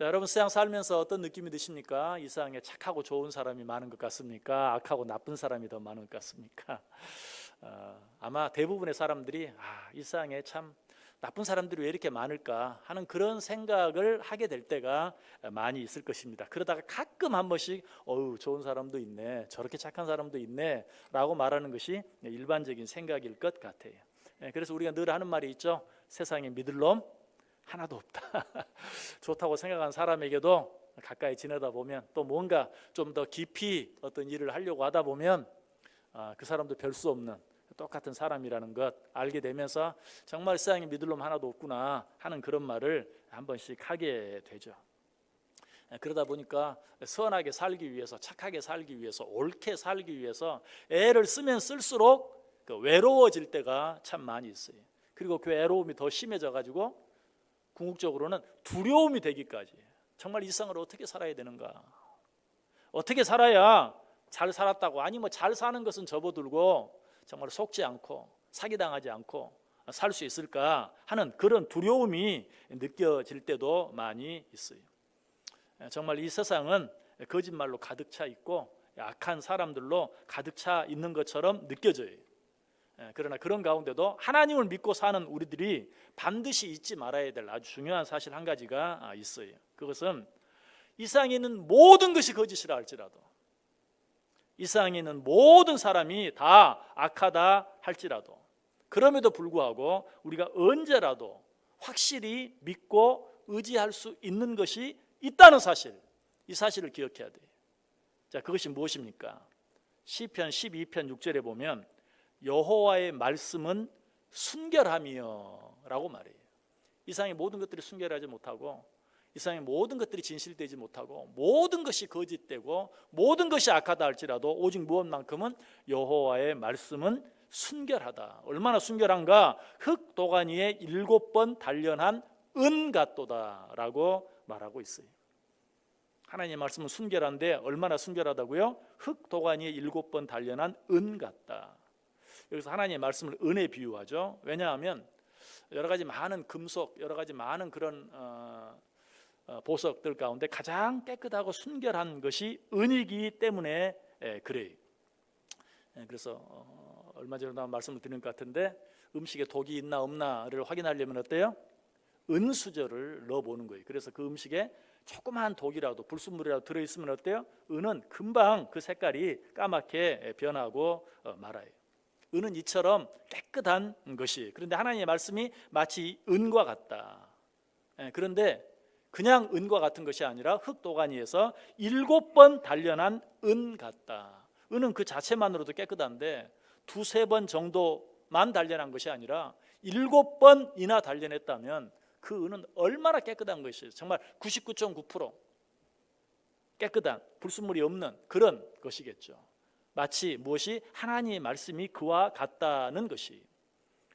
자, 여러분 세상 살면서 어떤 느낌이 드십니까? 이 세상에 착하고 좋은 사람이 많은 것 같습니까? 악하고 나쁜 사람이 더 많은 것 같습니까? 아마 대부분의 사람들이 이 세상에 참 나쁜 사람들이 왜 이렇게 많을까 하는 그런 생각을 하게 될 때가 많이 있을 것입니다. 그러다가 가끔 한 번씩 좋은 사람도 있네, 저렇게 착한 사람도 있네 라고 말하는 것이 일반적인 생각일 것 같아요. 그래서 우리가 늘 하는 말이 있죠. 세상에 믿을 놈 하나도 없다. 좋다고 생각하는 사람에게도 가까이 지내다 보면 또 뭔가 좀 더 깊이 어떤 일을 하려고 하다 보면 그 사람도 별 수 없는 똑같은 사람이라는 것 알게 되면서 정말 세상에 믿을 놈 하나도 없구나 하는 그런 말을 한 번씩 하게 되죠. 그러다 보니까 선하게 살기 위해서, 착하게 살기 위해서, 옳게 살기 위해서 애를 쓰면 쓸수록 외로워질 때가 참 많이 있어요. 그리고 그 외로움이 더 심해져 가지고 궁극적으로는 두려움이 되기까지 정말 이 세상을 어떻게 살아야 되는가, 어떻게 살아야 잘 살았다고, 아니 잘 사는 것은 접어들고 정말 속지 않고 사기당하지 않고 살 수 있을까 하는 그런 두려움이 느껴질 때도 많이 있어요. 정말 이 세상은 거짓말로 가득 차 있고 악한 사람들로 가득 차 있는 것처럼 느껴져요. 그러나 그런 가운데도 하나님을 믿고 사는 우리들이 반드시 잊지 말아야 될 아주 중요한 사실 한 가지가 있어요. 그것은 이 세상에 있는 모든 것이 거짓이라 할지라도, 이 세상에 있는 모든 사람이 다 악하다 할지라도, 그럼에도 불구하고 우리가 언제라도 확실히 믿고 의지할 수 있는 것이 있다는 사실, 이 사실을 기억해야 돼요. 자, 그것이 무엇입니까? 시편 12편 6절에 보면 여호와의 말씀은 순결함이여 라고 말해요. 이 세상의 모든 것들이 순결하지 못하고, 이 세상의 모든 것들이 진실되지 못하고, 모든 것이 거짓되고 모든 것이 악하다 할지라도 오직 무엇만큼은 여호와의 말씀은 순결하다. 얼마나 순결한가? 흙 도가니에 7번 단련한 은 같도다 라고 말하고 있어요. 하나님의 말씀은 순결한데 얼마나 순결하다고요? 흙 도가니에 7번 단련한 은 같다. 여기서 하나님의 말씀을 은에 비유하죠. 왜냐하면 여러 가지 많은 금속, 여러 가지 많은 그런 보석들 가운데 가장 깨끗하고 순결한 것이 은이기 때문에 그래요. 그래서 얼마 전에 말씀을 드린 것 같은데 음식에 독이 있나 없나를 확인하려면 어때요? 은수저를 넣어보는 거예요. 그래서 그 음식에 조그마한 독이라도 불순물이라도 들어있으면 어때요? 은은 금방 그 색깔이 까맣게 변하고 말아요. 은은 이처럼 깨끗한 것이, 그런데 하나님의 말씀이 마치 은과 같다. 그런데 그냥 은과 같은 것이 아니라 흙도가니에서 7번 단련한 은 같다. 은은 그 자체만으로도 깨끗한데 2-3번 정도만 단련한 것이 아니라 7번이나 단련했다면 그 은은 얼마나 깨끗한 것이에요. 정말 99.9% 깨끗한, 불순물이 없는 그런 것이겠죠. 마치 무엇이? 하나님의 말씀이 그와 같다는 것이.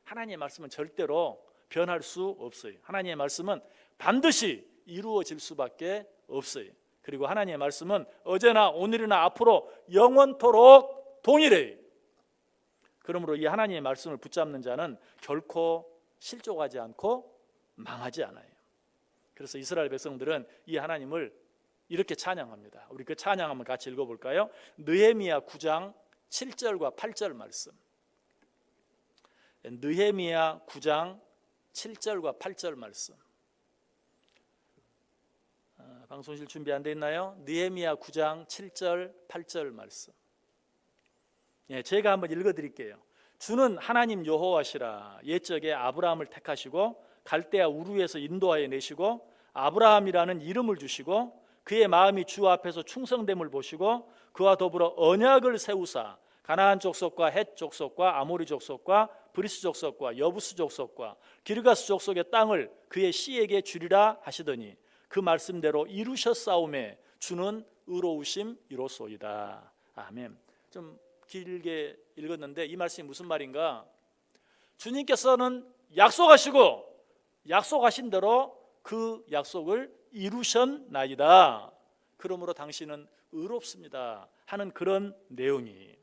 하나님의 말씀은 절대로 변할 수 없어요. 하나님의 말씀은 반드시 이루어질 수밖에 없어요. 그리고 하나님의 말씀은 어제나 오늘이나 앞으로 영원토록 동일해요. 그러므로 이 하나님의 말씀을 붙잡는 자는 결코 실족하지 않고 망하지 않아요. 그래서 이스라엘 백성들은 이 하나님을 이렇게 찬양합니다. 우리 그 찬양 한번 같이 읽어볼까요? 느헤미야 9장 7절과 8절 말씀. 느헤미야 9장 7절과 8절 말씀. 방송실 준비 안 돼 있나요? 느헤미야 9장 7절 8절 말씀. 제가 한번 읽어드릴게요. 주는 하나님 여호와시라. 옛적에 아브라함을 택하시고 갈대아 우르에서 인도하여 내시고 아브라함이라는 이름을 주시고 그의 마음이 주 앞에서 충성됨을 보시고 그와 더불어 언약을 세우사 가나안 족속과 헷 족속과 아모리 족속과 브리스 족속과 여부스 족속과 기르가스 족속의 땅을 그의 씨에게 주리라 하시더니 그 말씀대로 이루셨사오매 주는 의로우심 이로소이다. 아멘. 좀 길게 읽었는데 이 말씀이 무슨 말인가? 주님께서는 약속하시고 약속하신 대로 그 약속을 이루셨나이다. 그러므로 당신은 의롭습니다 하는 그런 내용이.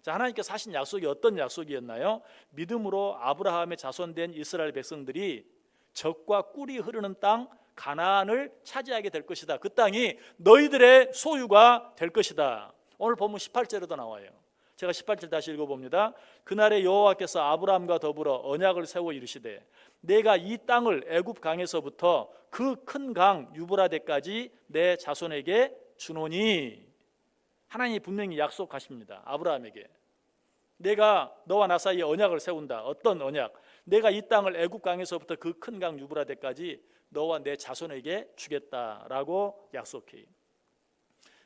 자, 하나님께서 하신 약속이 어떤 약속이었나요? 믿음으로 아브라함의 자손된 이스라엘 백성들이 적과 꿀이 흐르는 땅 가나안을 차지하게 될 것이다. 그 땅이 너희들의 소유가 될 것이다. 오늘 본문 18절에도 나와요. 제가 18절 다시 읽어봅니다. 그날에 여호와께서 아브라함과 더불어 언약을 세워 이르시되 내가 이 땅을 애굽 강에서부터 그 큰 강 유브라데까지 내 자손에게 주노니. 하나님이 분명히 약속하십니다. 아브라함에게 내가 너와 나 사이에 언약을 세운다. 어떤 언약? 내가 이 땅을 애굽 강에서부터 그 큰 강 유브라데까지 너와 내 자손에게 주겠다라고 약속해요.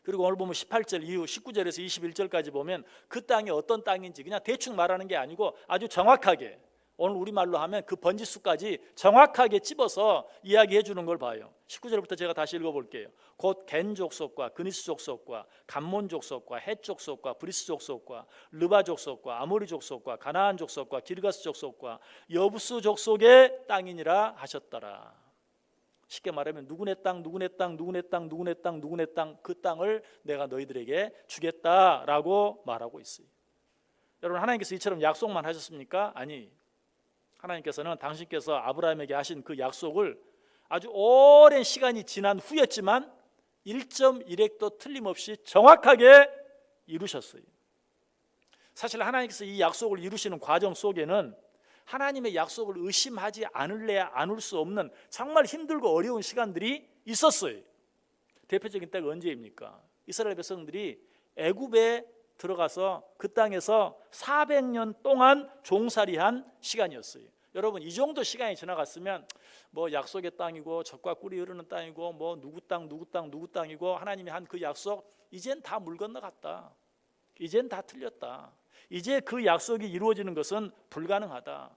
그리고 오늘 보면 18절 이후 19절에서 21절까지 보면 그 땅이 어떤 땅인지 그냥 대충 말하는 게 아니고 아주 정확하게, 오늘 우리말로 하면 그 번지수까지 정확하게 찝어서 이야기해 주는 걸 봐요. 19절부터 제가 다시 읽어볼게요. 곧 겐 족속과 그니스 족속과 감몬 족속과 헷 족속과 브리스 족속과 르바 족속과 아모리 족속과 가나안 족속과 기르가스 족속과 여부스 족속의 땅이니라 하셨더라. 쉽게 말하면 누구네 땅, 누구네 땅, 누구네 땅, 누구네 땅, 누구네 땅, 그 땅을 내가 너희들에게 주겠다라고 말하고 있어요. 여러분, 하나님께서 이처럼 약속만 하셨습니까? 아니, 하나님께서는 당신께서 아브라함에게 하신 그 약속을 아주 오랜 시간이 지난 후였지만 1.1획도 틀림없이 정확하게 이루셨어요. 사실 하나님께서 이 약속을 이루시는 과정 속에는 하나님의 약속을 의심하지 않을래야 않을 수 없는 정말 힘들고 어려운 시간들이 있었어요. 대표적인 때가 언제입니까? 이스라엘 백성들이 애굽에 들어가서 그 땅에서 400년 동안 종살이한 시간이었어요. 여러분, 이 정도 시간이 지나갔으면 뭐 약속의 땅이고 젖과 꿀이 흐르는 땅이고 뭐 누구 땅 누구 땅 누구 땅이고 하나님이 한 그 약속 이젠 다 물 건너갔다. 이젠 다 틀렸다. 이제 그 약속이 이루어지는 것은 불가능하다.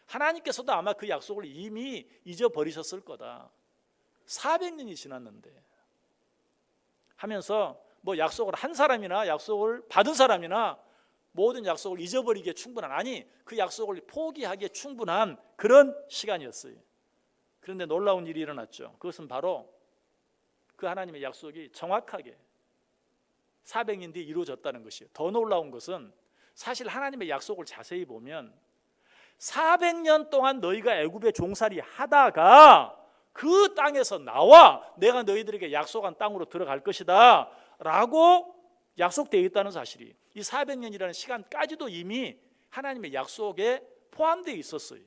하나님께서도 아마 그 약속을 이미 잊어버리셨을 거다. 400년이 지났는데 하면서 뭐 약속을 한 사람이나 약속을 받은 사람이나 모든 약속을 잊어버리기에 충분한, 아니 그 약속을 포기하기에 충분한 그런 시간이었어요. 그런데 놀라운 일이 일어났죠. 그것은 바로 그 하나님의 약속이 정확하게 400년 뒤에 이루어졌다는 것이에요. 더 놀라운 것은 사실 하나님의 약속을 자세히 보면 400년 동안 너희가 애굽에 종살이 하다가 그 땅에서 나와 내가 너희들에게 약속한 땅으로 들어갈 것이다 라고 약속되어 있다는 사실이, 이 400년이라는 시간까지도 이미 하나님의 약속에 포함되어 있었어요.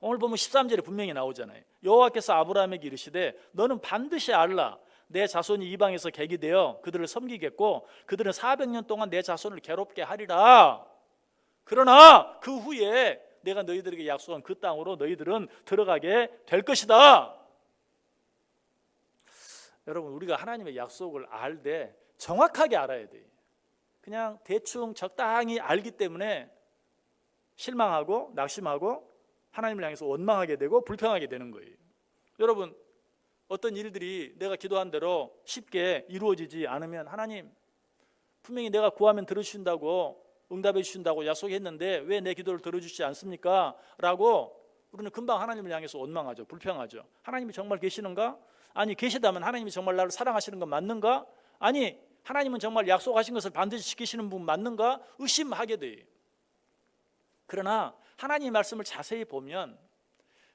오늘 보면 13절에 분명히 나오잖아요. 여호와께서 아브라함에게 이르시되 너는 반드시 알라. 내 자손이 이방에서 객이 되어 그들을 섬기겠고 그들은 400년 동안 내 자손을 괴롭게 하리라. 그러나 그 후에 내가 너희들에게 약속한 그 땅으로 너희들은 들어가게 될 것이다. 여러분, 우리가 하나님의 약속을 알 때 정확하게 알아야 돼요. 그냥 대충 적당히 알기 때문에 실망하고 낙심하고 하나님을 향해서 원망하게 되고 불평하게 되는 거예요. 여러분, 어떤 일들이 내가 기도한 대로 쉽게 이루어지지 않으면 하나님 분명히 내가 구하면 들어주신다고 응답해 주신다고 약속했는데 왜 내 기도를 들어주시지 않습니까? 라고 우리는 금방 하나님을 향해서 원망하죠. 불평하죠. 하나님이 정말 계시는가? 아니, 계시다면 하나님이 정말 나를 사랑하시는 건 맞는가? 아니, 하나님은 정말 약속하신 것을 반드시 지키시는 분 맞는가? 의심하게 돼요. 그러나 하나님의 말씀을 자세히 보면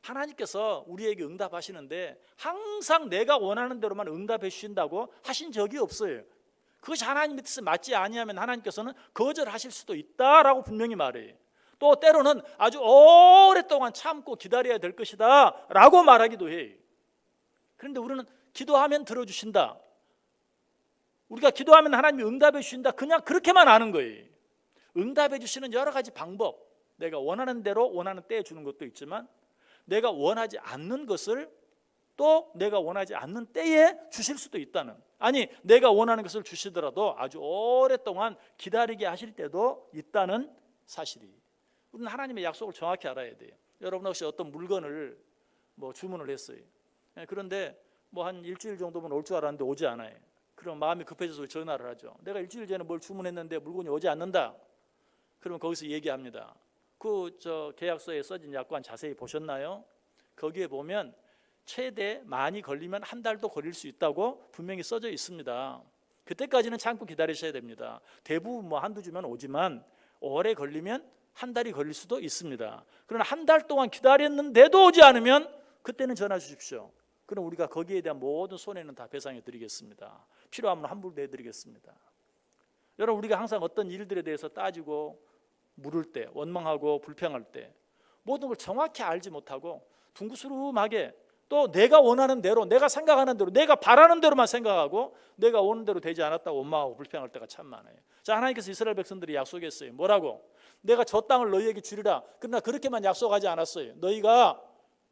하나님께서 우리에게 응답하시는데 항상 내가 원하는 대로만 응답해 주신다고 하신 적이 없어요. 그것이 하나님의 뜻에 맞지 아니하면 하나님께서는 거절하실 수도 있다라고 분명히 말해요. 또 때로는 아주 오랫동안 참고 기다려야 될 것이다 라고 말하기도 해요. 그런데 우리는 기도하면 들어주신다, 우리가 기도하면 하나님이 응답해 주신다, 그냥 그렇게만 아는 거예요. 응답해 주시는 여러 가지 방법, 내가 원하는 대로 원하는 때에 주는 것도 있지만 내가 원하지 않는 것을 또 내가 원하지 않는 때에 주실 수도 있다는, 아니 내가 원하는 것을 주시더라도 아주 오랫동안 기다리게 하실 때도 있다는 사실이, 우리는 하나님의 약속을 정확히 알아야 돼요. 여러분 혹시 어떤 물건을 주문을 했어요. 그런데 한 일주일 정도면 올 줄 알았는데 오지 않아요. 그럼 마음이 급해져서 전화를 하죠. 내가 일주일 전에 뭘 주문했는데 물건이 오지 않는다. 그러면 거기서 얘기합니다. 계약서에 써진 약관 자세히 보셨나요? 거기에 보면 최대 많이 걸리면 한 달도 걸릴 수 있다고 분명히 써져 있습니다. 그때까지는 참고 기다리셔야 됩니다. 대부분 한두 주면 오지만 오래 걸리면 한 달이 걸릴 수도 있습니다. 그러나 한 달 동안 기다렸는데도 오지 않으면 그때는 전화 주십시오. 그럼 우리가 거기에 대한 모든 손해는 다 배상해 드리겠습니다. 필요하면 환불 내드리겠습니다. 여러분, 우리가 항상 어떤 일들에 대해서 따지고 물을 때, 원망하고 불평할 때 모든 걸 정확히 알지 못하고 둥그스름하게 또 내가 원하는 대로, 내가 생각하는 대로, 내가 바라는 대로만 생각하고 내가 원하는 대로 되지 않았다고 원망하고 불평할 때가 참 많아요. 자, 하나님께서 이스라엘 백성들이 약속했어요. 뭐라고? 내가 저 땅을 너희에게 주리라. 그러나 그렇게만 약속하지 않았어요. 너희가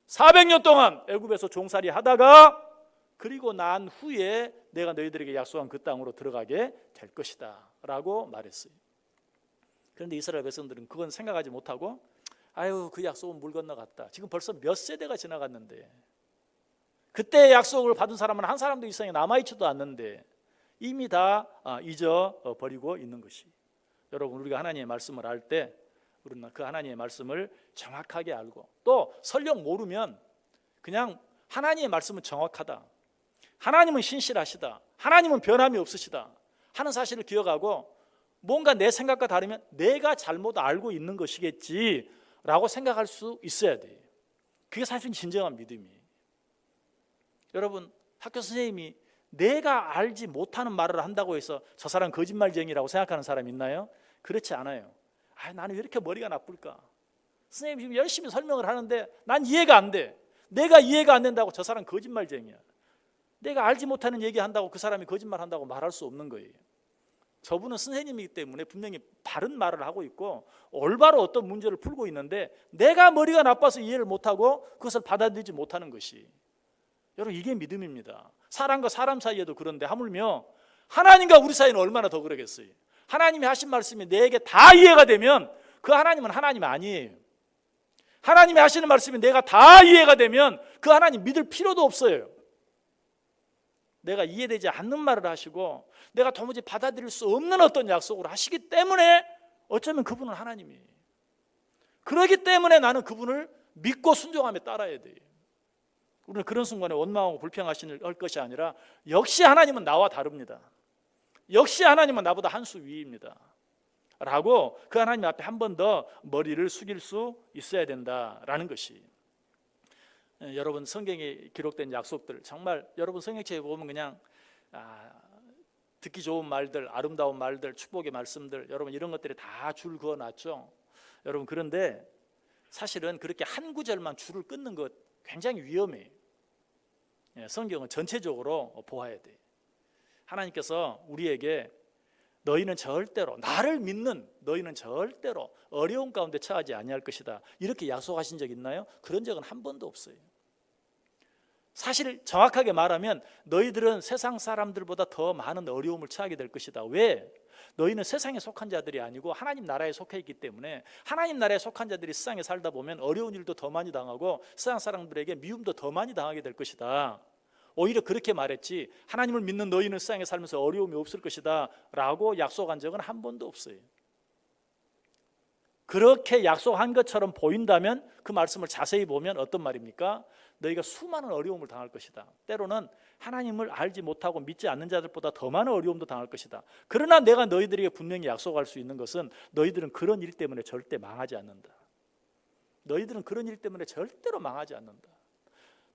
400년 동안 애굽에서 종살이 하다가 그리고 난 후에 내가 너희들에게 약속한 그 땅으로 들어가게 될 것이다 라고 말했어요. 그런데 이스라엘 백성들은 그건 생각하지 못하고 아유, 그 약속은 물 건너갔다. 지금 벌써 몇 세대가 지나갔는데, 그때 약속을 받은 사람은 한 사람도 이 세상에 남아있지도 않는데 이미 다 잊어버리고 있는 것이. 여러분, 우리가 하나님의 말씀을 알 때 우리는 그 하나님의 말씀을 정확하게 알고, 또 설령 모르면 그냥 하나님의 말씀은 정확하다, 하나님은 신실하시다, 하나님은 변함이 없으시다 하는 사실을 기억하고, 뭔가 내 생각과 다르면 내가 잘못 알고 있는 것이겠지 라고 생각할 수 있어야 돼요. 그게 사실 진정한 믿음이에요. 여러분, 학교 선생님이 내가 알지 못하는 말을 한다고 해서 저 사람 거짓말쟁이라고 생각하는 사람 있나요? 그렇지 않아요. 나는 왜 이렇게 머리가 나쁠까? 선생님이 지금 열심히 설명을 하는데 난 이해가 안 돼. 내가 이해가 안 된다고 저 사람 거짓말쟁이야. 내가 알지 못하는 얘기한다고 그 사람이 거짓말한다고 말할 수 없는 거예요. 저분은 선생님이기 때문에 분명히 바른 말을 하고 있고 올바로 어떤 문제를 풀고 있는데 내가 머리가 나빠서 이해를 못하고 그것을 받아들이지 못하는 것이, 여러분, 이게 믿음입니다. 사람과 사람 사이에도 그런데 하물며 하나님과 우리 사이는 얼마나 더 그러겠어요. 하나님이 하신 말씀이 내게 다 이해가 되면 그 하나님은 하나님이 아니에요. 하나님이 하시는 말씀이 내가 다 이해가 되면 그 하나님 믿을 필요도 없어요. 내가 이해되지 않는 말을 하시고 내가 도무지 받아들일 수 없는 어떤 약속을 하시기 때문에 어쩌면 그분은 하나님이에요. 그렇기 때문에 나는 그분을 믿고 순종하며 따라야 돼요. 우리는 그런 순간에 원망하고 불평하실 것이 아니라 역시 하나님은 나와 다릅니다. 역시 하나님은 나보다 한 수 위입니다 라고 그 하나님 앞에 한 번 더 머리를 숙일 수 있어야 된다라는 것이. 여러분, 성경에 기록된 약속들, 정말 여러분 성경책에 보면 그냥 듣기 좋은 말들, 아름다운 말들, 축복의 말씀들, 여러분 이런 것들이 다 줄 그어놨죠. 여러분, 그런데 사실은 그렇게 한 구절만 줄을 끊는 것 굉장히 위험해요. 성경은 전체적으로 보아야 돼요. 하나님께서 우리에게 너희는 절대로, 나를 믿는 너희는 절대로 어려운 가운데 처하지 아니할 것이다 이렇게 약속하신 적 있나요? 그런 적은 한 번도 없어요. 사실 정확하게 말하면 너희들은 세상 사람들보다 더 많은 어려움을 처하게 될 것이다. 왜? 너희는 세상에 속한 자들이 아니고 하나님 나라에 속해 있기 때문에 하나님 나라에 속한 자들이 세상에 살다 보면 어려운 일도 더 많이 당하고 세상 사람들에게 미움도 더 많이 당하게 될 것이다. 오히려 그렇게 말했지, 하나님을 믿는 너희는 세상에 살면서 어려움이 없을 것이다 라고 약속한 적은 한 번도 없어요. 그렇게 약속한 것처럼 보인다면 그 말씀을 자세히 보면 어떤 말입니까? 너희가 수많은 어려움을 당할 것이다. 때로는 하나님을 알지 못하고 믿지 않는 자들보다 더 많은 어려움도 당할 것이다. 그러나 내가 너희들에게 분명히 약속할 수 있는 것은 너희들은 그런 일 때문에 절대 망하지 않는다. 너희들은 그런 일 때문에 절대로 망하지 않는다.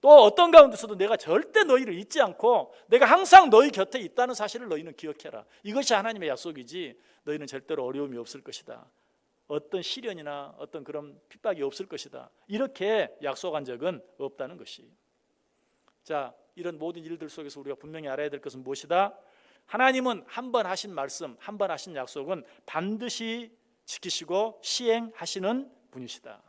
또 어떤 가운데서도 내가 절대 너희를 잊지 않고 내가 항상 너희 곁에 있다는 사실을 너희는 기억해라. 이것이 하나님의 약속이지, 너희는 절대로 어려움이 없을 것이다, 어떤 시련이나 어떤 그런 핍박이 없을 것이다, 이렇게 약속한 적은 없다는 것이. 자, 이런 모든 일들 속에서 우리가 분명히 알아야 될 것은 무엇이다? 하나님은 한 번 하신 말씀, 한 번 하신 약속은 반드시 지키시고 시행하시는 분이시다.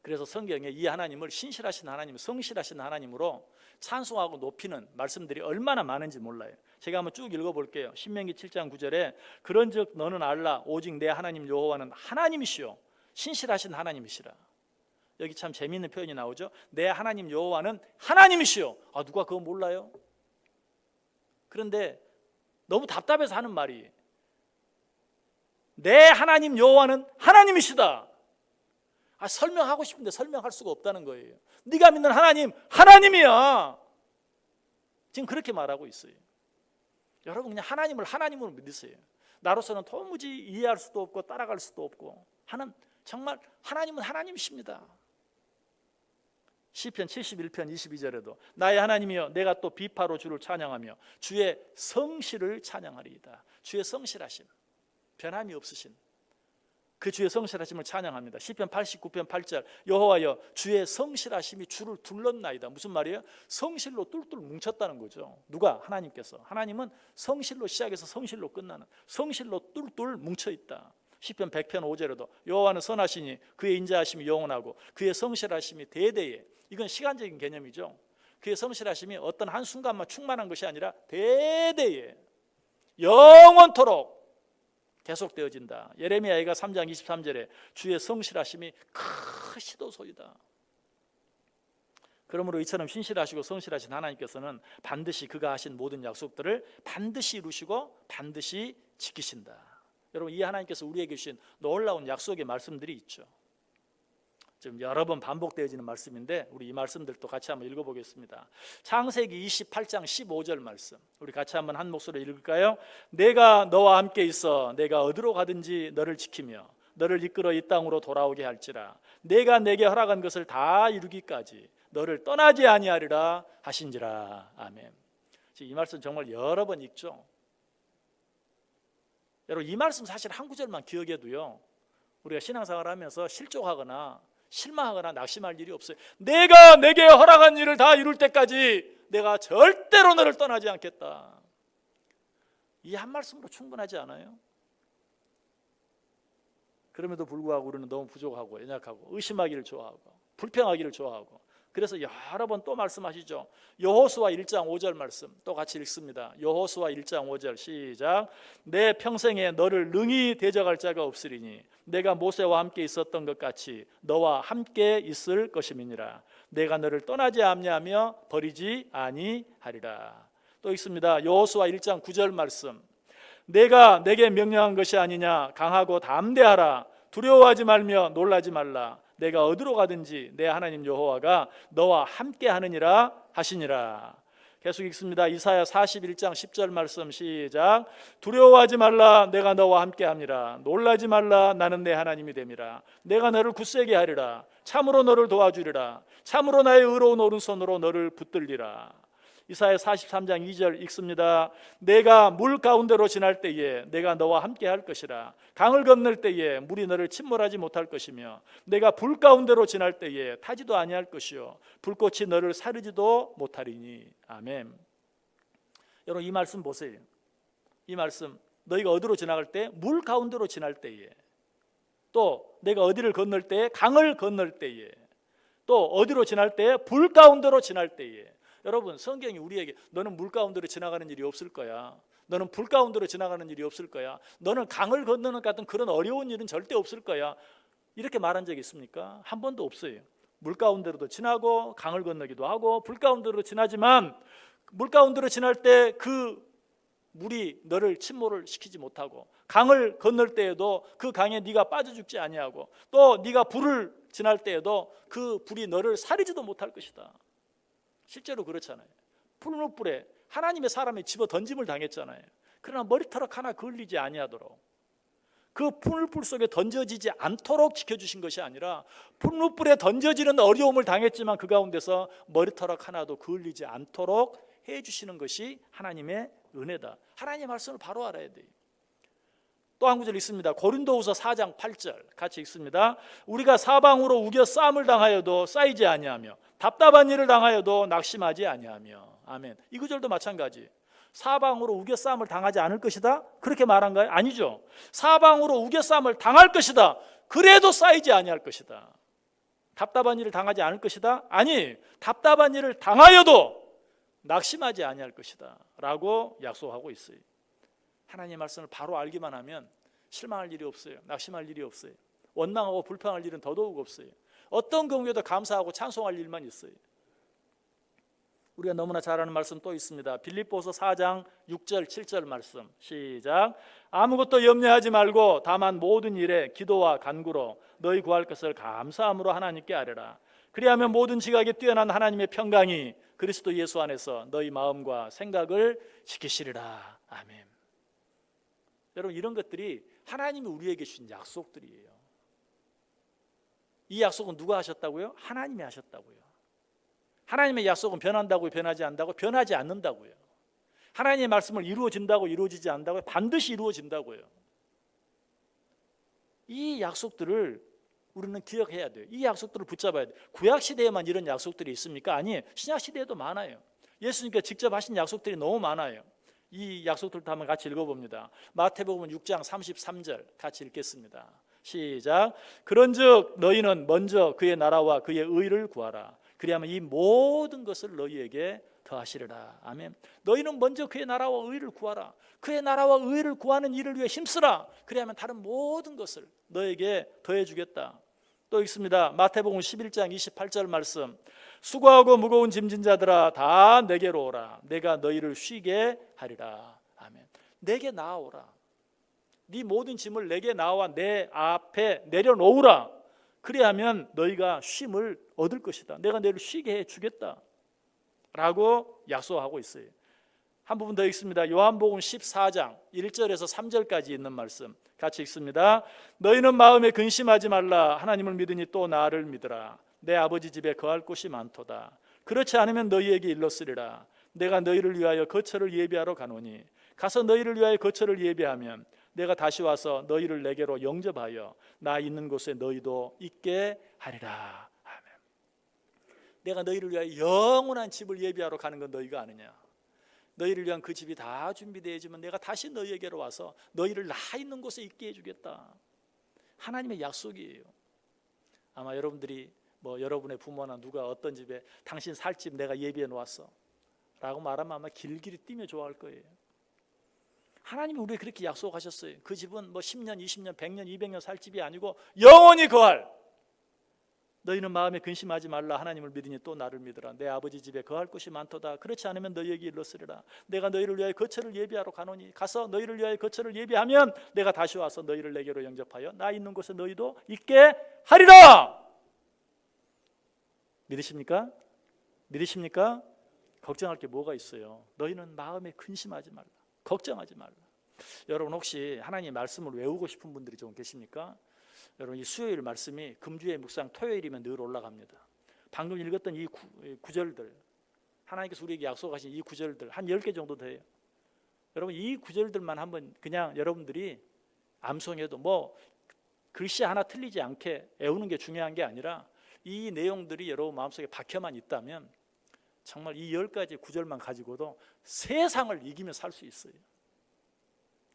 그래서 성경에 이 하나님을 신실하신 하나님, 성실하신 하나님으로 찬송하고 높이는 말씀들이 얼마나 많은지 몰라요. 제가 한번 쭉 읽어볼게요. 신명기 7장 9절에 그런즉 너는 알라 오직 내 하나님 여호와는 하나님이시요 신실하신 하나님이시라. 여기 참 재미있는 표현이 나오죠. 내 하나님 여호와는 하나님이시요. 누가 그거 몰라요? 그런데 너무 답답해서 하는 말이, 내 하나님 여호와는 하나님이시다. 설명하고 싶은데 설명할 수가 없다는 거예요. 네가 믿는 하나님, 하나님이야. 지금 그렇게 말하고 있어요. 여러분, 그냥 하나님을 하나님으로 믿으세요. 나로서는 도무지 이해할 수도 없고 따라갈 수도 없고 하는, 정말 하나님은 하나님이십니다. 시편 71편 22절에도 나의 하나님이여 내가 또 비파로 주를 찬양하며 주의 성실을 찬양하리이다. 주의 성실하심, 변함이 없으신 그 주의 성실하심을 찬양합니다. 시편 89편 8절 여호와여 주의 성실하심이 주를 둘렀나이다. 무슨 말이에요? 성실로 뚫뚫 뭉쳤다는 거죠. 누가? 하나님께서. 하나님은 성실로 시작해서 성실로 끝나는, 성실로 뚫뚫 뭉쳐있다. 시편 100편 5절에도 여호와는 선하시니 그의 인자하심이 영원하고 그의 성실하심이 대대에, 이건 시간적인 개념이죠. 그의 성실하심이 어떤 한순간만 충만한 것이 아니라 대대에 영원토록 계속되어진다. 예레미야가 3장 23절에 주의 성실하심이 크시도소이다. 그러므로 이처럼 신실하시고 성실하신 하나님께서는 반드시 그가 하신 모든 약속들을 반드시 이루시고 반드시 지키신다. 여러분, 이 하나님께서 우리에게 주신 놀라운 약속의 말씀들이 있죠. 지금 여러 번 반복되어지는 말씀인데 우리 이 말씀들도 같이 한번 읽어보겠습니다. 창세기 28장 15절 말씀, 우리 같이 한번 한 목소리로 읽을까요? 내가 너와 함께 있어 내가 어디로 가든지 너를 지키며 너를 이끌어 이 땅으로 돌아오게 할지라. 내가 내게 허락한 것을 다 이루기까지 너를 떠나지 아니하리라 하신지라. 아멘. 이 말씀 정말 여러 번 읽죠. 여러분, 이 말씀 사실 한 구절만 기억해도요, 우리가 신앙생활을 하면서 실족하거나 실망하거나 낙심할 일이 없어요. 내가 내게 허락한 일을 다 이룰 때까지 내가 절대로 너를 떠나지 않겠다. 이 한 말씀으로 충분하지 않아요? 그럼에도 불구하고 우리는 너무 부족하고 연약하고 의심하기를 좋아하고 불평하기를 좋아하고, 그래서 여러 번 또 말씀하시죠. 여호수아 1장 5절 말씀 또 같이 읽습니다. 여호수아 1장 5절 시작. 내 평생에 너를 능히 대적할 자가 없으리니 내가 모세와 함께 있었던 것 같이 너와 함께 있을 것임이니라. 내가 너를 떠나지 아니하며 버리지 아니하리라. 또 있습니다. 여호수아 1장 9절 말씀. 내가 내게 명령한 것이 아니냐. 강하고 담대하라. 두려워하지 말며 놀라지 말라. 내가 어디로 가든지 내 하나님 여호와가 너와 함께 하느니라 하시니라. 계속 읽습니다. 이사야 41장 10절 말씀 시작. 두려워하지 말라. 내가 너와 함께 함이라. 놀라지 말라. 나는 내 하나님이 됨이라. 내가 너를 굳세게 하리라. 참으로 너를 도와주리라. 참으로 나의 의로운 오른손으로 너를 붙들리라. 이사야 43장 2절 읽습니다. 내가 물 가운데로 지날 때에 내가 너와 함께 할 것이라. 강을 건널 때에 물이 너를 침몰하지 못할 것이며 내가 불 가운데로 지날 때에 타지도 아니할 것이요 불꽃이 너를 사르지도 못하리니. 아멘. 여러분, 이 말씀 보세요. 이 말씀, 너희가 어디로 지나갈 때? 물 가운데로 지날 때에, 또 내가 어디를 건널 때에? 강을 건널 때에, 또 어디로 지날 때에? 불 가운데로 지날 때에. 여러분, 성경이 우리에게 너는 물 가운데로 지나가는 일이 없을 거야, 너는 불 가운데로 지나가는 일이 없을 거야, 너는 강을 건너는 것 같은 그런 어려운 일은 절대 없을 거야, 이렇게 말한 적이 있습니까? 한 번도 없어요. 물 가운데로도 지나고 강을 건너기도 하고 불 가운데로 지나지만 물 가운데로 지날 때 그 물이 너를 침몰을 시키지 못하고, 강을 건널 때에도 그 강에 네가 빠져 죽지 아니하고, 또 네가 불을 지날 때에도 그 불이 너를 사리지도 못할 것이다. 실제로 그렇잖아요. 풀무불에 하나님의 사람이 집어 던짐을 당했잖아요. 그러나 머리털 하나 걸리지 아니하도록, 그 풀무불 속에 던져지지 않도록 지켜주신 것이 아니라 풀무불에 던져지는 어려움을 당했지만 그 가운데서 머리털 하나도 걸리지 않도록 해주시는 것이 하나님의 은혜다. 하나님의 말씀을 바로 알아야 돼요. 또 한 구절 있습니다. 고린도후서 4장 8절 같이 읽습니다. 우리가 사방으로 우겨 싸움을 당하여도 쌓이지 아니하며 답답한 일을 당하여도 낙심하지 아니하며. 아멘. 이 구절도 마찬가지. 사방으로 우겨 싸움을 당하지 않을 것이다, 그렇게 말한가요? 아니죠. 사방으로 우겨 싸움을 당할 것이다, 그래도 쌓이지 아니할 것이다. 답답한 일을 당하지 않을 것이다, 아니, 답답한 일을 당하여도 낙심하지 아니할 것이다 라고 약속하고 있어요. 하나님의 말씀을 바로 알기만 하면 실망할 일이 없어요. 낙심할 일이 없어요. 원망하고 불평할 일은 더더욱 없어요. 어떤 경우에도 감사하고 찬송할 일만 있어요. 우리가 너무나 잘 아는 말씀 또 있습니다. 빌립보서 4장 6절 7절 말씀 시작. 아무것도 염려하지 말고 다만 모든 일에 기도와 간구로 너희 구할 것을 감사함으로 하나님께 아뢰라. 그리하면 모든 지각에 뛰어난 하나님의 평강이 그리스도 예수 안에서 너희 마음과 생각을 지키시리라. 아멘. 여러분, 이런 것들이 하나님이 우리에게 주신 약속들이에요. 이 약속은 누가 하셨다고요? 하나님이 하셨다고요. 하나님의 약속은 변한다고요? 변하지 않는다고요? 변하지 않는다고요. 하나님의 말씀을 이루어진다고 이루어지지 않는다고요? 반드시 이루어진다고요. 이 약속들을 우리는 기억해야 돼요. 이 약속들을 붙잡아야 돼요. 구약시대에만 이런 약속들이 있습니까? 아니에요. 신약시대에도 많아요. 예수님께서 직접 하신 약속들이 너무 많아요. 이 약속들도 한번 같이 읽어봅니다. 마태복음 6장 33절 같이 읽겠습니다. 시작. 그런즉 너희는 먼저 그의 나라와 그의 의를 구하라. 그리하면 이 모든 것을 너희에게 더하시리라. 아멘. 너희는 먼저 그의 나라와 의를 구하라. 그의 나라와 의를 구하는 일을 위해 힘쓰라. 그리하면 다른 모든 것을 너에게 더해 주겠다. 또 읽습니다. 마태복음 11장 28절 말씀. 수고하고 무거운 짐진 자들아 다 내게로 오라. 내가 너희를 쉬게 하리라. 아멘. 내게 나아오라. 네 모든 짐을 내게 나와 내 앞에 내려놓으라. 그리하면 너희가 쉼을 얻을 것이다. 내가 너희를 쉬게 해 주겠다 라고 약속하고 있어요. 한 부분 더 읽습니다. 요한복음 14장 1절에서 3절까지 있는 말씀 같이 읽습니다. 너희는 마음에 근심하지 말라. 하나님을 믿으니 또 나를 믿으라. 내 아버지 집에 거할 곳이 많도다. 그렇지 않으면 너희에게 일렀으리라. 내가 너희를 위하여 거처를 예비하러 가노니 가서 너희를 위하여 거처를 예비하면 내가 다시 와서 너희를 내게로 영접하여 나 있는 곳에 너희도 있게 하리라. 아멘. 내가 너희를 위하여 영원한 집을 예비하러 가는 건 너희가 아느냐? 너희를 위한 그 집이 다 준비되어지면 내가 다시 너희에게로 와서 너희를 나 있는 곳에 있게 해주겠다. 하나님의 약속이에요. 아마 여러분들이 여러분의 부모나 누가 어떤 집에 당신 살 집 내가 예비해 놓았어 라고 말하면 아마 길길이 뛰며 좋아할 거예요. 하나님이 우리에게 그렇게 약속하셨어요. 그 집은 10년, 20년, 100년, 200년 살 집이 아니고 영원히 거할. 너희는 마음에 근심하지 말라. 하나님을 믿으니 또 나를 믿으라. 내 아버지 집에 거할 곳이 많도다. 그렇지 않으면 너희에게 일렀으리라. 내가 너희를 위하여 거처를 예비하러 가노니 가서 너희를 위하여 거처를 예비하면 내가 다시 와서 너희를 내게로 영접하여 나 있는 곳에 너희도 있게 하리라. 믿으십니까? 믿으십니까? 걱정할 게 뭐가 있어요? 너희는 마음에 근심하지 말라. 걱정하지 말라. 여러분 혹시 하나님의 말씀을 외우고 싶은 분들이 좀 계십니까? 여러분 이 수요일 말씀이 금주의 묵상 토요일이면 늘 올라갑니다. 방금 읽었던 이 구절들, 하나님께서 우리에게 약속하신 이 구절들 한 10개 정도 돼요. 여러분 이 구절들만 한번 그냥 여러분들이 암송해도 글씨 하나 틀리지 않게 외우는 게 중요한 게 아니라 이 내용들이 여러분 마음속에 박혀만 있다면 정말 이 10가지 구절만 가지고도 세상을 이기며 살 수 있어요.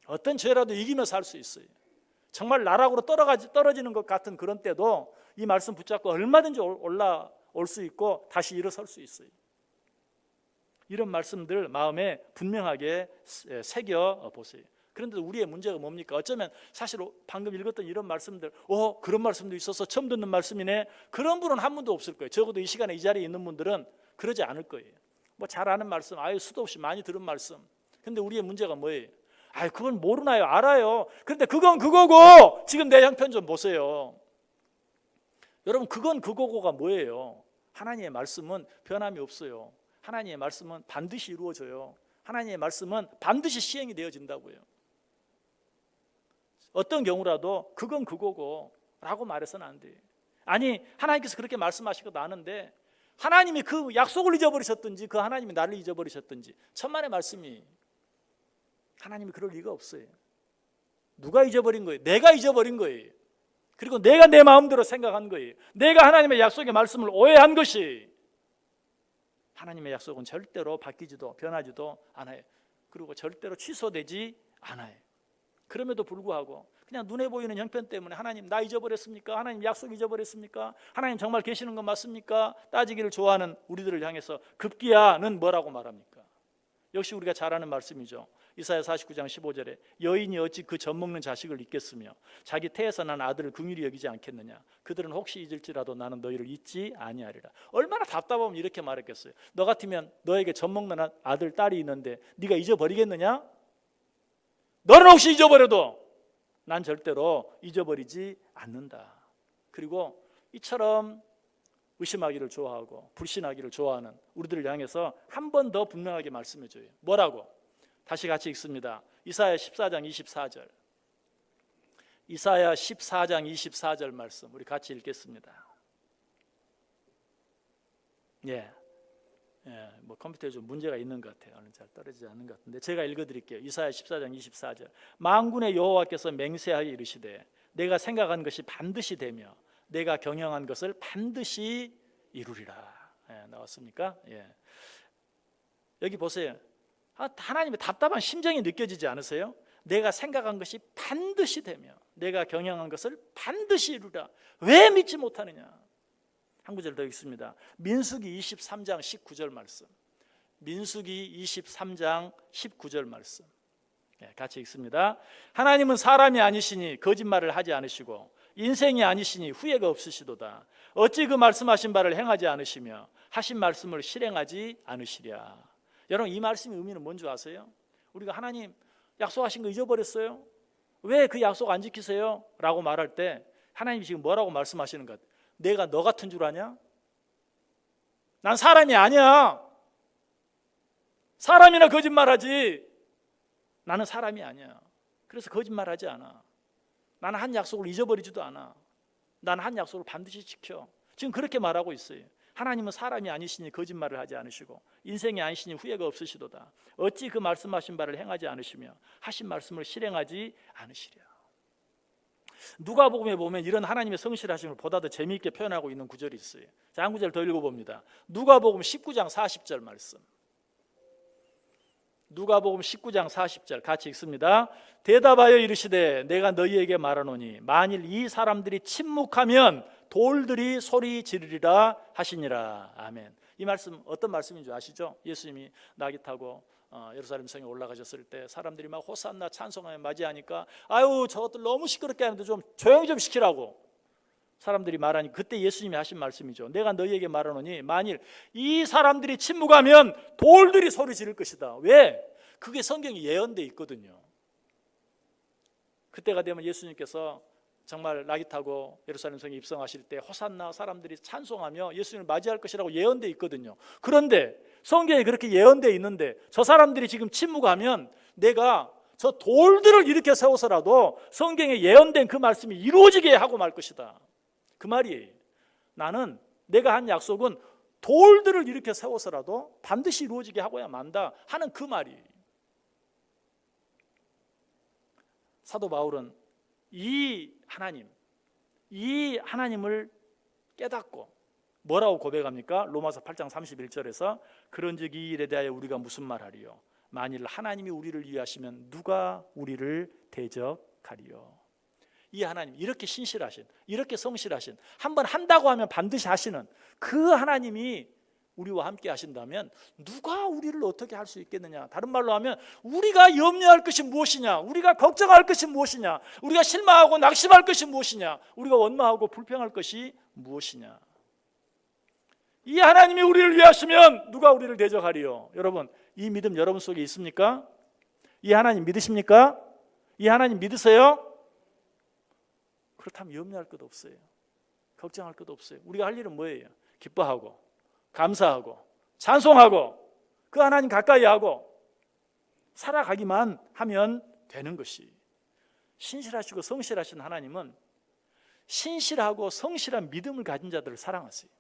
어떤 죄라도 이기며 살 수 있어요. 정말 나락으로 떨어지는 것 같은 그런 때도 이 말씀 붙잡고 얼마든지 올라올 수 있고 다시 일어설 수 있어요. 이런 말씀들 마음에 분명하게 새겨 보세요. 그런데 우리의 문제가 뭡니까? 어쩌면 사실 방금 읽었던 이런 말씀들 그런 말씀도 있어서 처음 듣는 말씀이네. 그런 분은 한 분도 없을 거예요. 적어도 이 시간에 이 자리에 있는 분들은 그러지 않을 거예요. 잘 아는 말씀, 수도 없이 많이 들은 말씀. 근데 우리의 문제가 뭐예요? 그건 모르나요? 알아요. 그런데 그건 그거고 지금 내 형편 좀 보세요. 여러분 그건 그거고가 뭐예요? 하나님의 말씀은 변함이 없어요. 하나님의 말씀은 반드시 이루어져요. 하나님의 말씀은 반드시 시행이 되어진다고요. 어떤 경우라도 그건 그거고 라고 말해서는 안 돼요. 아니 하나님께서 그렇게 말씀하시고 아는데 하나님이 그 약속을 잊어버리셨든지 그 하나님이 나를 잊어버리셨든지 천만의 말씀이 하나님이 그럴 리가 없어요. 누가 잊어버린 거예요? 내가 잊어버린 거예요. 그리고 내가 내 마음대로 생각한 거예요. 내가 하나님의 약속의 말씀을 오해한 것이. 하나님의 약속은 절대로 바뀌지도 변하지도 않아요. 그리고 절대로 취소되지 않아요. 그럼에도 불구하고 그냥 눈에 보이는 형편 때문에 하나님 나 잊어버렸습니까? 하나님 약속 잊어버렸습니까? 하나님 정말 계시는 거 맞습니까? 따지기를 좋아하는 우리들을 향해서 급기야는 뭐라고 말합니까? 역시 우리가 잘 아는 말씀이죠. 이사야 49장 15절에 여인이 어찌 그 젖먹는 자식을 잊겠으며 자기 태에서 난 아들을 긍휼히 여기지 않겠느냐. 그들은 혹시 잊을지라도 나는 너희를 잊지 아니하리라. 얼마나 답답하면 이렇게 말했겠어요. 너 같으면 너에게 젖먹는 아들 딸이 있는데 네가 잊어버리겠느냐? 너는 혹시 잊어버려도 난 절대로 잊어버리지 않는다. 그리고 이처럼 의심하기를 좋아하고 불신하기를 좋아하는 우리들을 향해서 한 번 더 분명하게 말씀해줘요. 뭐라고? 다시 같이 읽습니다. 이사야 14장 24절. 이사야 14장 24절 말씀 우리 같이 읽겠습니다. 뭐 컴퓨터에 좀 문제가 있는 것 같아요. 오늘 잘 떨어지지 않는 것 같은데 제가 읽어드릴게요. 이사야 14장 24절. 만군의 여호와께서 맹세하여 이르시되 내가 생각한 것이 반드시 되며 내가 경영한 것을 반드시 이루리라. 나왔습니까? 여기 보세요. 하나님의 답답한 심정이 느껴지지 않으세요? 내가 생각한 것이 반드시 되며 내가 경영한 것을 반드시 이루라. 왜 믿지 못하느냐? 한 구절 더 읽습니다. 민수기 23장 19절 말씀. 민수기 23장 19절 말씀. 같이 읽습니다. 하나님은 사람이 아니시니 거짓말을 하지 않으시고 인생이 아니시니 후회가 없으시도다. 어찌 그 말씀하신 바를 행하지 않으시며 하신 말씀을 실행하지 않으시랴. 여러분, 이 말씀의 의미는 뭔지 아세요? 우리가 하나님 약속하신 거 잊어버렸어요? 왜 그 약속 안 지키세요? 라고 말할 때 하나님이 지금 뭐라고 말씀하시는 것? 내가 너 같은 줄 아냐? 난 사람이 아니야. 사람이나 거짓말하지. 나는 사람이 아니야. 그래서 거짓말하지 않아. 나는 한 약속을 잊어버리지도 않아. 나는 한 약속을 반드시 지켜. 지금 그렇게 말하고 있어요. 하나님은 사람이 아니시니 거짓말을 하지 않으시고 인생이 아니시니 후회가 없으시도다. 어찌 그 말씀하신 바를 행하지 않으시며 하신 말씀을 실행하지 않으시랴. 누가복음에 보면 이런 하나님의 성실하심을 보다 더 재미있게 표현하고 있는 구절이 있어요. 자, 한 구절 더 읽어봅니다. 누가복음 19장 40절 말씀. 누가복음 19장 40절 같이 읽습니다. 대답하여 이르시되 내가 너희에게 말하노니 만일 이 사람들이 침묵하면 돌들이 소리 지르리라 하시니라. 아멘. 이 말씀 어떤 말씀인 줄 아시죠? 예수님이 낙이 타고 예루살렘 성에 올라가셨을 때 사람들이 막 호산나 찬송하며 맞이하니까 아유 저것들 너무 시끄럽게 하는데 좀 조용히 좀 시키라고 사람들이 말하니 그때 예수님이 하신 말씀이죠. 내가 너희에게 말하노니 만일 이 사람들이 침묵하면 돌들이 소리 지를 것이다. 왜? 그게 성경에 예언돼 있거든요. 그때가 되면 예수님께서 정말 낙이 타고 예루살렘 성에 입성하실 때 호산나 사람들이 찬송하며 예수님을 맞이할 것이라고 예언돼 있거든요. 그런데 성경에 그렇게 예언돼 있는데 저 사람들이 지금 침묵하면 내가 저 돌들을 일으켜 세워서라도 성경에 예언된 그 말씀이 이루어지게 하고 말 것이다. 그 말이에요. 나는 내가 한 약속은 돌들을 일으켜 세워서라도 반드시 이루어지게 하고야 만다 하는 그 말이에요. 사도 바울은 이 하나님을 깨닫고 뭐라고 고백합니까? 로마서 8장 31절에서 그런즉 이 일에 대하여 우리가 무슨 말하리요? 만일 하나님이 우리를 위하시면 누가 우리를 대적하리요? 이 하나님, 이렇게 신실하신, 이렇게 성실하신, 한번 한다고 하면 반드시 하시는 그 하나님이 우리와 함께 하신다면 누가 우리를 어떻게 할 수 있겠느냐? 다른 말로 하면 우리가 염려할 것이 무엇이냐? 우리가 걱정할 것이 무엇이냐? 우리가 실망하고 낙심할 것이 무엇이냐? 우리가 원망하고 불평할 것이 무엇이냐? 이 하나님이 우리를 위하시면 누가 우리를 대적하리요? 여러분, 이 믿음 여러분 속에 있습니까? 이 하나님 믿으십니까? 이 하나님 믿으세요? 그렇다면 염려할 것도 없어요. 걱정할 것도 없어요. 우리가 할 일은 뭐예요? 기뻐하고 감사하고 찬송하고 그 하나님 가까이 하고 살아가기만 하면 되는 것이. 신실하시고 성실하신 하나님은 신실하고 성실한 믿음을 가진 자들을 사랑하세요.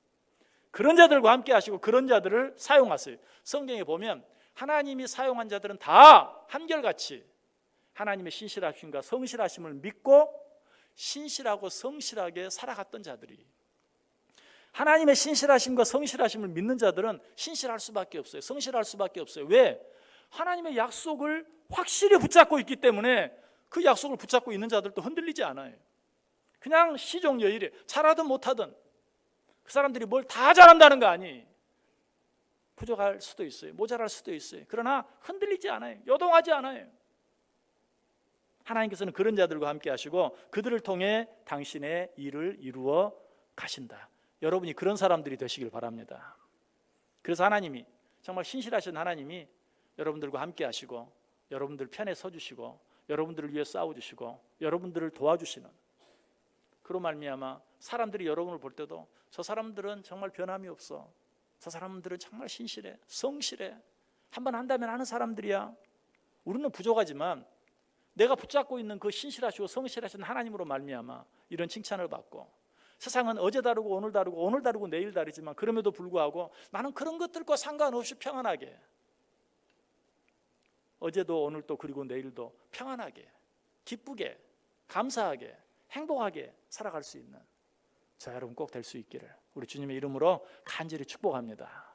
그런 자들과 함께 하시고 그런 자들을 사용하세요. 성경에 보면 하나님이 사용한 자들은 다 한결같이 하나님의 신실하심과 성실하심을 믿고 신실하고 성실하게 살아갔던 자들이. 하나님의 신실하심과 성실하심을 믿는 자들은 신실할 수밖에 없어요. 성실할 수밖에 없어요. 왜? 하나님의 약속을 확실히 붙잡고 있기 때문에 그 약속을 붙잡고 있는 자들도 흔들리지 않아요. 그냥 시종여일에 잘하든 못하든 그 사람들이 뭘 다 잘한다는 거 아니에요. 부족할 수도 있어요. 모자랄 수도 있어요. 그러나 흔들리지 않아요. 요동하지 않아요. 하나님께서는 그런 자들과 함께 하시고 그들을 통해 당신의 일을 이루어 가신다. 여러분이 그런 사람들이 되시길 바랍니다. 그래서 하나님이 정말 신실하신 하나님이 여러분들과 함께 하시고 여러분들 편에 서주시고 여러분들을 위해 싸워주시고 여러분들을 도와주시는 그로 말미암아 사람들이 여러분을 볼 때도 저 사람들은 정말 변함이 없어. 저 사람들은 정말 신실해, 성실해. 한번 한다면 하는 사람들이야. 우리는 부족하지만 내가 붙잡고 있는 그 신실하시고 성실하신 하나님으로 말미암아 이런 칭찬을 받고 세상은 어제 다르고 오늘 다르고 오늘 다르고 내일 다르지만 그럼에도 불구하고 나는 그런 것들과 상관없이 평안하게, 어제도 오늘도 그리고 내일도 평안하게, 기쁘게, 감사하게, 행복하게 살아갈 수 있는 저 여러분 꼭 될 수 있기를 우리 주님의 이름으로 간절히 축복합니다.